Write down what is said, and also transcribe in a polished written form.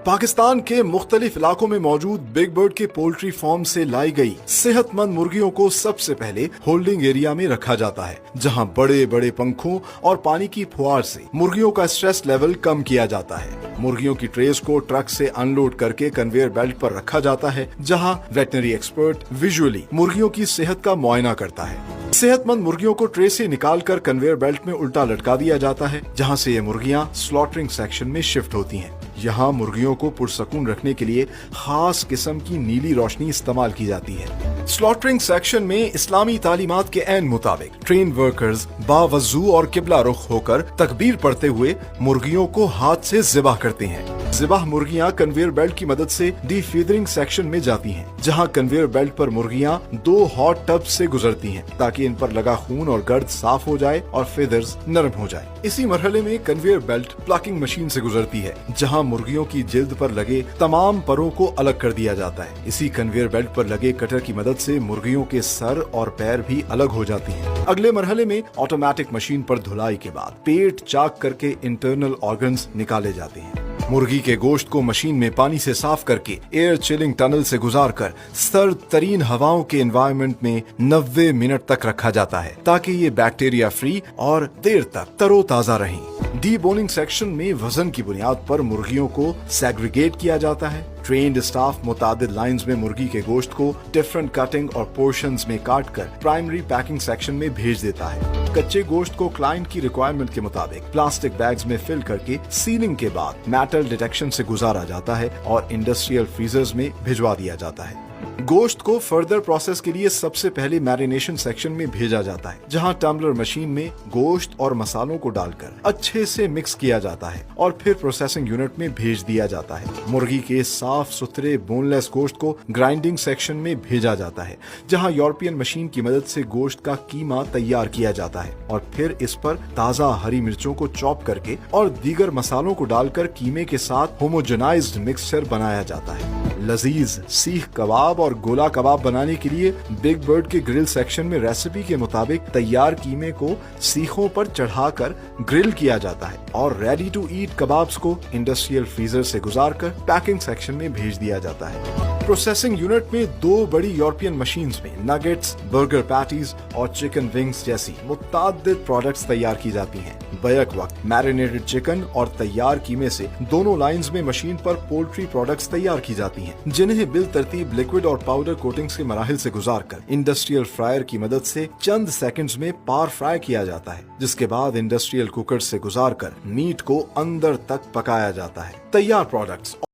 پاکستان کے مختلف علاقوں میں موجود بگ برڈ کے پولٹری فارم سے لائی گئی صحت مند مرغیوں کو سب سے پہلے ہولڈنگ ایریا میں رکھا جاتا ہے، جہاں بڑے بڑے پنکھوں اور پانی کی پھوار سے مرغیوں کا سٹریس لیول کم کیا جاتا ہے۔ مرغیوں کی ٹریز کو ٹرک سے ان لوڈ کر کے کنویئر بیلٹ پر رکھا جاتا ہے، جہاں ویٹنری ایکسپرٹ ویژولی مرغیوں کی صحت کا معائنہ کرتا ہے۔ صحت مند مرغیوں کو ٹرے سے نکال کر کنویئر بیلٹ میں الٹا لٹکا دیا جاتا ہے، جہاں سے یہ مرغیاں سلاٹرنگ سیکشن میں شفٹ ہوتی ہیں۔ یہاں مرغیوں کو پرسکون رکھنے کے لیے خاص قسم کی نیلی روشنی استعمال کی جاتی ہے۔ سلاٹرنگ سیکشن میں اسلامی تعلیمات کے عین مطابق ٹرین ورکرز باوضو اور قبلہ رخ ہو کر تکبیر پڑھتے ہوئے مرغیوں کو ہاتھ سے ذبح کرتے ہیں۔ ذبح مرغیاں کنویئر بیلٹ کی مدد سے ڈی فیدرنگ سیکشن میں جاتی ہیں، جہاں کنویئر بیلٹ پر مرغیاں 2 ہاٹ ٹب سے گزرتی ہیں تاکہ ان پر لگا خون اور گرد صاف ہو جائے اور فیدرز نرم ہو جائے۔ اسی مرحلے میں کنویئر بیلٹ پلکنگ مشین سے گزرتی ہے، جہاں مرغیوں کی جلد پر لگے تمام پروں کو الگ کر دیا جاتا ہے۔ اسی کنویئر بیلٹ پر لگے کٹر کی مدد سے مرغیوں کے سر اور پیر بھی الگ ہو جاتی ہیں۔ اگلے مرحلے میں آٹومیٹک مشین پر دھلائی کے بعد پیٹ چاک کر کے انٹرنل آرگنز نکالے جاتے ہیں۔ مرغی کے گوشت کو مشین میں پانی سے صاف کر کے ایئر چلنگ ٹنل سے گزار کر سرد ترین ہواؤں کے انوائرمنٹ میں 90 منٹ تک رکھا جاتا ہے تاکہ یہ بیکٹیریا فری اور دیر تک تر و تازہ رہیں۔ ڈی بوننگ سیکشن میں وزن کی بنیاد پر مرغیوں کو سیگریگیٹ کیا جاتا ہے۔ ٹرینڈ اسٹاف متعدد لائنز میں مرغی کے گوشت کو ڈفرنٹ کٹنگ اور پورشنز میں کاٹ کر پرائمری پیکنگ سیکشن میں بھیج دیتا ہے۔ کچے گوشت کو کلائنٹ کی ریکوائرمنٹ کے مطابق پلاسٹک بیگز میں فل کر کے سیلنگ کے بعد میٹل ڈیٹیکشن سے گزارا جاتا ہے اور انڈسٹریل فریزرز میں بھجوا دیا جاتا ہے۔ گوشت کو فردر پروسیس کے لیے سب سے پہلے میرینیشن سیکشن میں بھیجا جاتا ہے، جہاں ٹمبلر مشین میں گوشت اور مسالوں کو ڈال کر اچھے سے مکس کیا جاتا ہے اور پھر پروسیسنگ یونٹ میں بھیج دیا جاتا ہے۔ مرغی کے صاف ستھرے بون لیس گوشت کو گرائنڈنگ سیکشن میں بھیجا جاتا ہے، جہاں یورپین مشین کی مدد سے گوشت کا قیمہ تیار کیا جاتا ہے اور پھر اس پر تازہ ہری مرچوں کو چاپ کر کے اور دیگر مسالوں کو ڈال کر قیمے کے ساتھ ہوموجنائزڈ مکسچر بنایا جاتا ہے۔ لذیذ سیخ کباب اور گولا کباب بنانے کے لیے بگ برڈ کے گرل سیکشن میں ریسیپی کے مطابق تیار قیمے کو سیخوں پر چڑھا کر گرل کیا جاتا ہے اور ریڈی ٹو ایٹ کبابز کو انڈسٹریل فریزر سے گزار کر پیکنگ سیکشن میں بھیج دیا جاتا ہے۔ پروسیسنگ یونٹ میں 2 بڑی یورپین مشینز میں نگٹس، برگر پیٹیز اور چکن ونگز جیسی متعدد پروڈکٹس تیار کی جاتی ہیں۔ بیک وقت میرینیٹڈ چکن اور تیار قیمے سے دونوں لائنز میں مشین پر پولٹری پروڈکٹس تیار کی جاتی ہیں، جنہیں بالترتیب لیکوڈ اور پاؤڈر کوٹنگز کے مراحل سے گزار کر انڈسٹریل فرائر کی مدد سے چند سیکنڈز میں پار فرائی کیا جاتا ہے، جس کے بعد انڈسٹریل کوکر سے گزار کر میٹ کو اندر تک پکایا جاتا ہے۔ تیار پروڈکٹس